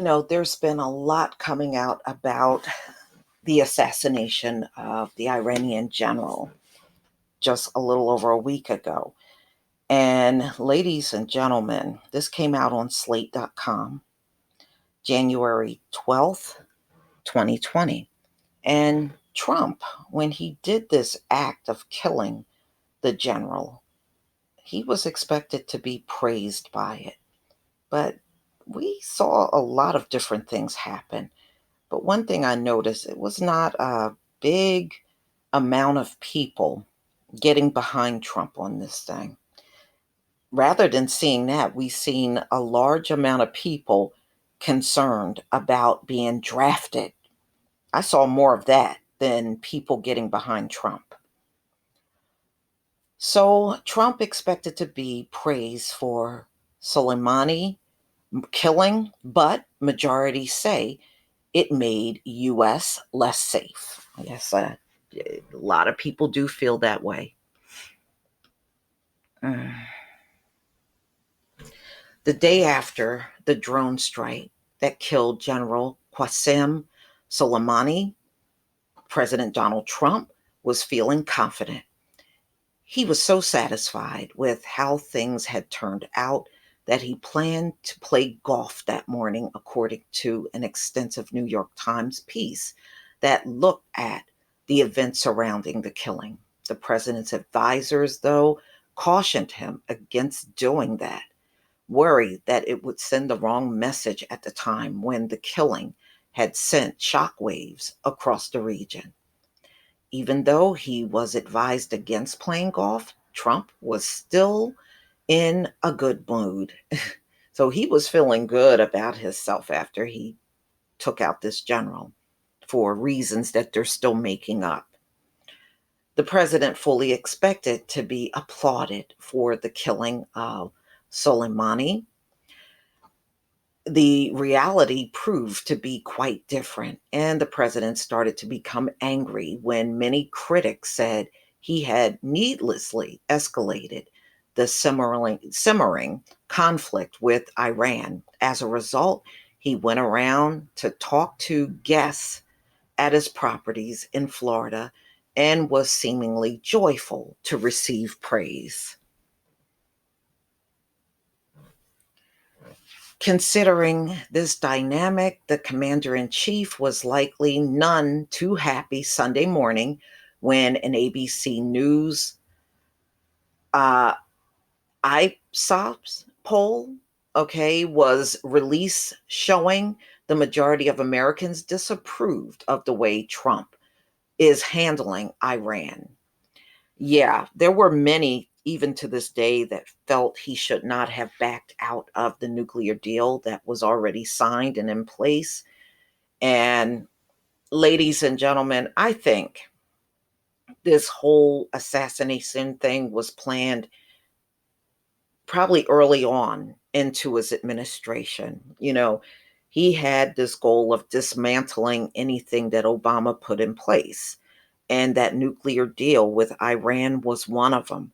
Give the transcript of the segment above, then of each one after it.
There's been a lot coming out about the assassination of the Iranian general just a little over a week ago. And ladies and gentlemen, this came out on slate.com, January 12th, 2020. And Trump, when he did this act of killing the general, he was expected to be praised by it. But we saw a lot of different things happen. But one thing I noticed, it was not a big amount of people getting behind Trump on this thing. Rather than seeing that, we've seen a large amount of people concerned about being drafted. I saw more of that than people getting behind Trump. So Trump expected to be praised for Soleimani killing, but majority say it made U.S. less safe. Yes, a lot of people do feel that way. Mm. The day after the drone strike that killed General Qasem Soleimani, President Donald Trump was feeling confident. He was so satisfied with how things had turned out that he planned to play golf that morning, according to an extensive New York Times piece that looked at the events surrounding the killing. The president's advisors, though, cautioned him against doing that, worried that it would send the wrong message at the time when the killing had sent shockwaves across the region. Even though he was advised against playing golf, Trump was still in a good mood. So he was feeling good about himself after he took out this general for reasons that they're still making up. The president fully expected to be applauded for the killing of Soleimani. The reality proved to be quite different, and the president started to become angry when many critics said he had needlessly escalated the simmering conflict with Iran. As a result, he went around to talk to guests at his properties in Florida and was seemingly joyful to receive praise. Considering this dynamic, the commander in chief was likely none too happy Sunday morning when an ABC News uh, IPSOS poll, was released showing the majority of Americans disapproved of the way Trump is handling Iran. Yeah, there were many, even to this day, that felt he should not have backed out of the nuclear deal that was already signed and in place. And ladies and gentlemen, I think this whole assassination thing was planned probably early on into his administration. He had this goal of dismantling anything that Obama put in place. And that nuclear deal with Iran was one of them.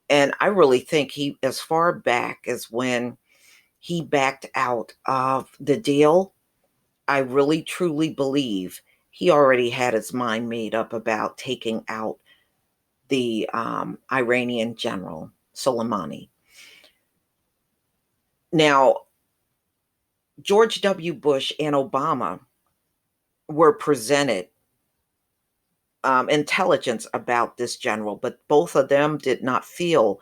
And I really think he, as far back as when he backed out of the deal, I really truly believe he already had his mind made up about taking out the Iranian general, Soleimani. Now, George W. Bush and Obama were presented intelligence about this general, but both of them did not feel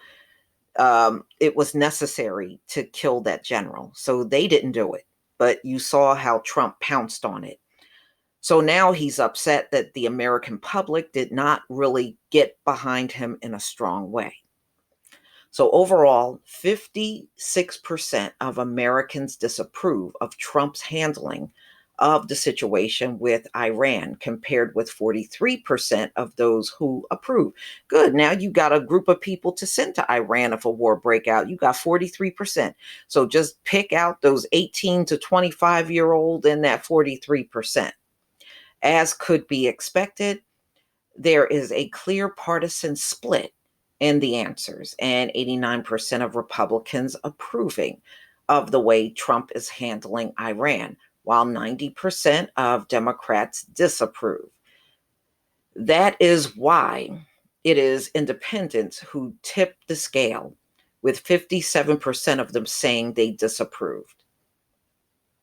it was necessary to kill that general. So they didn't do it. But you saw how Trump pounced on it. So now he's upset that the American public did not really get behind him in a strong way. So overall, 56% of Americans disapprove of Trump's handling of the situation with Iran, compared with 43% of those who approve. Good. Now you got a group of people to send to Iran if a war break out. You got 43%. So just pick out those 18 to 25-year-old in that 43%. As could be expected, there is a clear partisan split in the answers, and 89% of Republicans approving of the way Trump is handling Iran, while 90% of Democrats disapprove. That is why it is independents who tip the scale, with 57% of them saying they disapproved.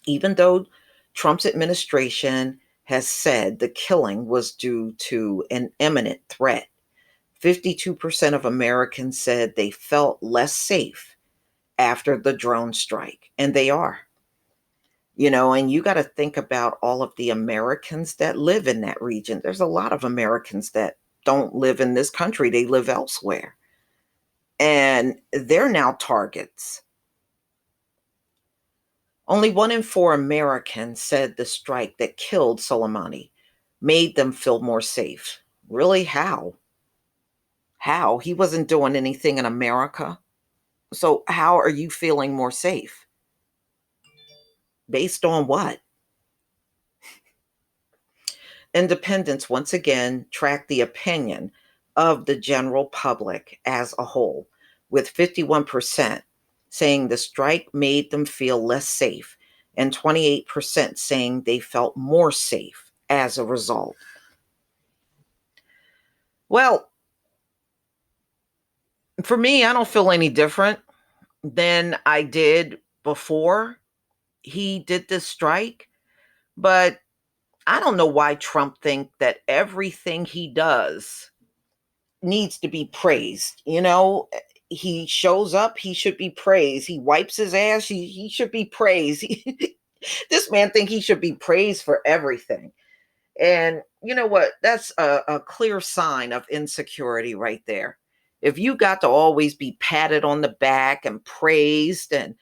Even though Trump's administration has said the killing was due to an imminent threat, 52% of Americans said they felt less safe after the drone strike, and they are. And you got to think about all of the Americans that live in that region. There's a lot of Americans that don't live in this country, they live elsewhere. And they're now targets. Only 1 in 4 Americans said the strike that killed Soleimani made them feel more safe. Really, how? How? He wasn't doing anything in America. So, how are you feeling more safe? Based on what? Independents once again track the opinion of the general public as a whole, with 51% saying the strike made them feel less safe and 28% saying they felt more safe as a result. Well, for me, I don't feel any different than I did before he did this strike, but I don't know why Trump thinks that everything he does needs to be praised. He shows up, he should be praised. He wipes his ass, he should be praised. This man think he should be praised for everything. And you know what? That's a clear sign of insecurity right there. If you got to always be patted on the back and praised, and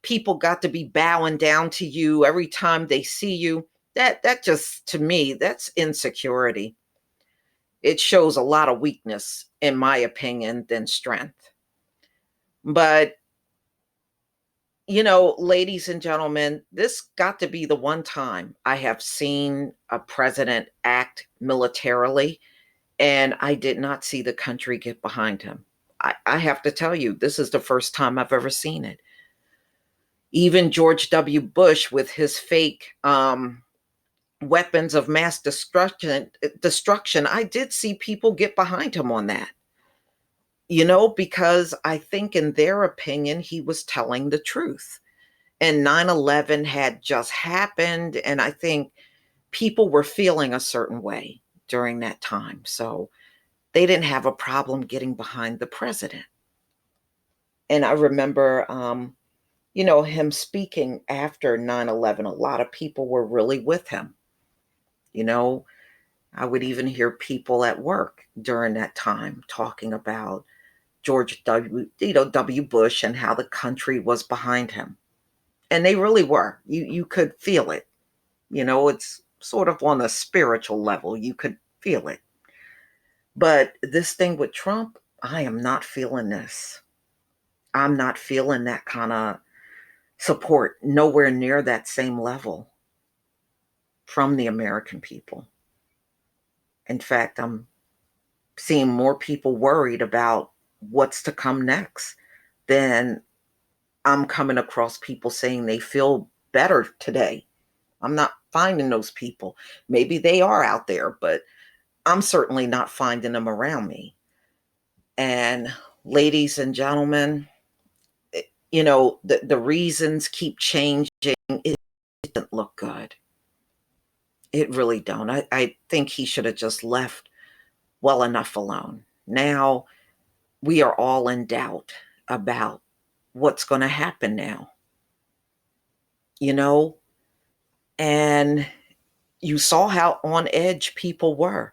people got to be bowing down to you every time they see you, that just, to me, that's insecurity. It shows a lot of weakness, in my opinion, than strength. But, ladies and gentlemen, this got to be the one time I have seen a president act militarily, and I did not see the country get behind him. I have to tell you, this is the first time I've ever seen it. Even George W. Bush, with his fake weapons of mass destruction, I did see people get behind him on that. Because I think in their opinion, he was telling the truth. And 9/11 had just happened. And I think people were feeling a certain way during that time. So they didn't have a problem getting behind the president. And I remember, him speaking after 9/11. A lot of people were really with him. You know, I would even hear people at work during that time talking about George W. Bush and how the country was behind him. And they really were. You could feel it. It's sort of on a spiritual level. You could feel it. But this thing with Trump, I am not feeling this. I'm not feeling that kind of support, nowhere near that same level from the American people. In fact, I'm seeing more people worried about what's to come next than I'm coming across people saying they feel better today. I'm not finding those people. Maybe they are out there, but I'm certainly not finding them around me. And ladies and gentlemen, the reasons keep changing. It doesn't look good. It really don't. I think he should have just left well enough alone. Now we are all in doubt about what's going to happen now, you know? And you saw how on edge people were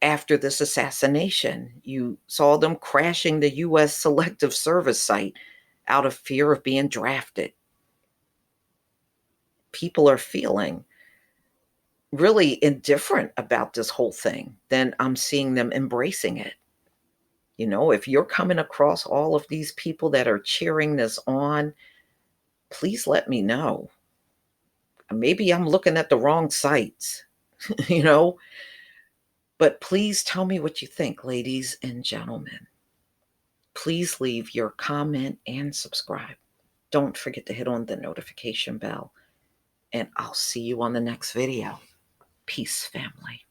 after this assassination. You saw them crashing the U.S. Selective Service site out of fear of being drafted. People are feeling really indifferent about this whole thing, then I'm seeing them embracing it. If you're coming across all of these people that are cheering this on, please let me know. Maybe I'm looking at the wrong sites, you know, but please tell me what you think, ladies and gentlemen. Please leave your comment and subscribe. Don't forget to hit on the notification bell, and I'll see you on the next video. Peace, family.